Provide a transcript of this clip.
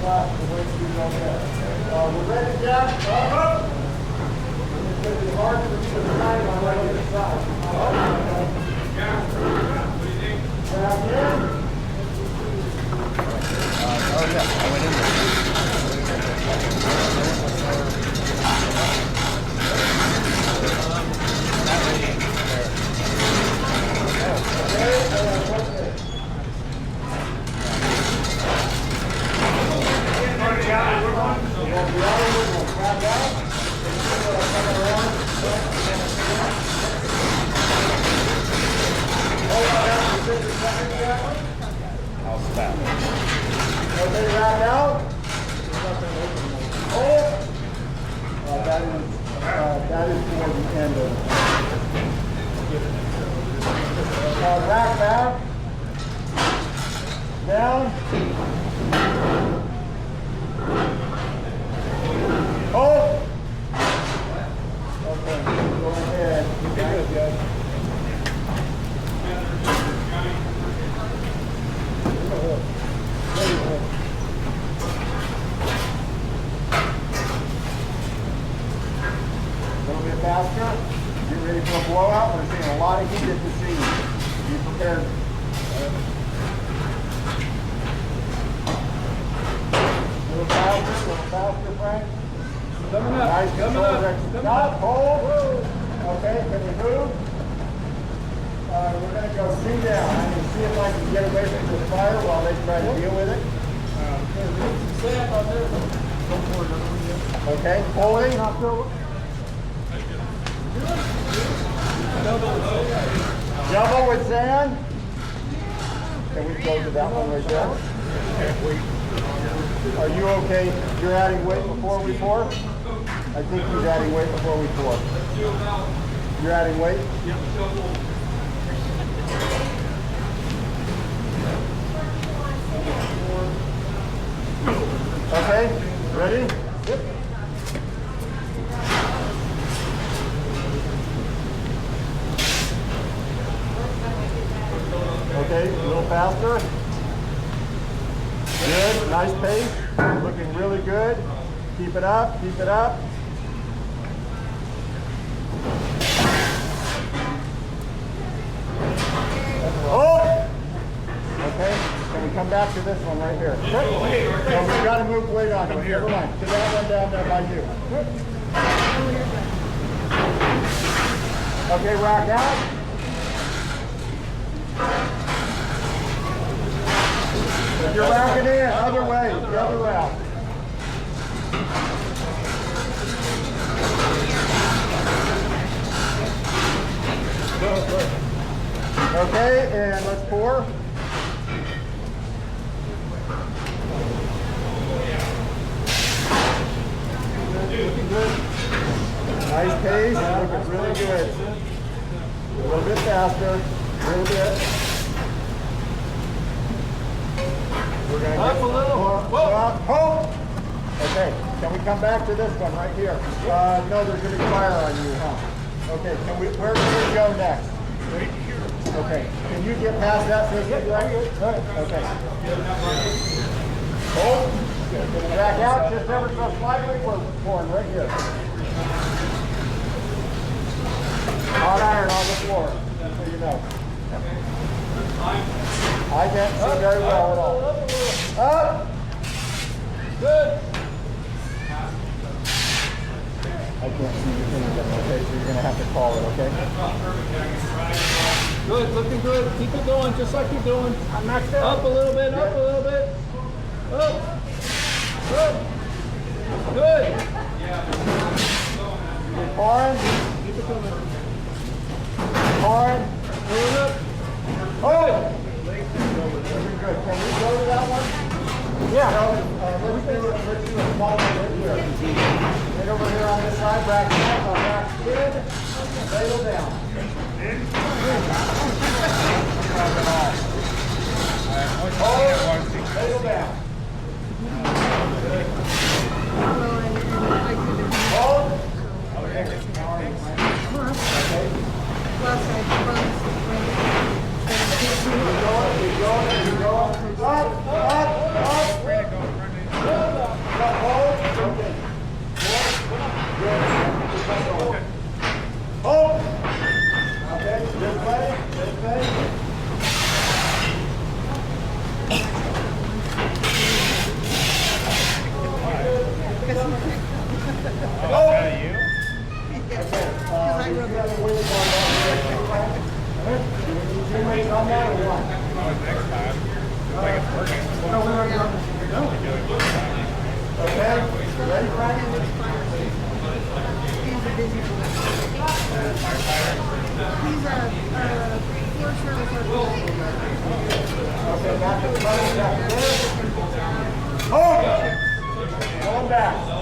We're ready, Jack. It's going to be hard for you to time on right either side. What do you think? Grab in. Oh yeah, I went in there. I'll stop. Okay, wrap out. Hold. That is toward the end of it. Rack back. Down. Hold. Okay, go ahead. You're good, guys. Faster. Get ready for a blowout. We're seeing a lot of heat at the seam. Be prepared. A little faster, Frank. Coming up. Nice control direction. Stop, hold. Okay, can we move? We're going to go see down. I'm going to see if I can get away from the fire while they try to deal with it. Okay, holding. Double with sand. Can we go to that one right there? Are you okay? You're adding weight before we pour? I think he's adding weight before we pour. You're adding weight? Yep. Okay, ready? Yep. Okay, a little faster. Good, nice pace. Looking really good. Keep it up, keep it up. Oh! Okay, can we come back to this one right here? No, we've got to move weight on it. Never mind. To that one down there by you. Okay, rock out. You're rocking in, other way, the other route. Okay, and let's pour. Looking good. Nice pace, looking really good. A little bit faster, a little bit. We're going to up a little. Hold. Okay, can we come back to this one right here? No, there's going to be fire on you, huh? Okay, where can we go next? Right here. Okay, can you get past that so you right here? Okay. Hold. Back out just ever so slightly. We're pouring right here. Hot iron on the floor, just so you know. I can't see very well at all. Up! Good! I can't see your fingers, okay? So you're going to have to call it, okay? Good, looking good. Keep it going, just like you're doing. I'm maxed out. Up a little bit, up a little bit. Up. Good. Good. You're pouring. Keep it coming. Pouring. Moving up. Oh! Very good. Can we go to that one? Yeah. Let's do a small one right here. Right over here on this side, bracket up, back in, ladle down. Hold, ladle down. Hold. Okay. Keep going. Up. Ready, Frankie? He's a busy boy. He's a floor service worker. Okay, back to the front. Hold! Going back.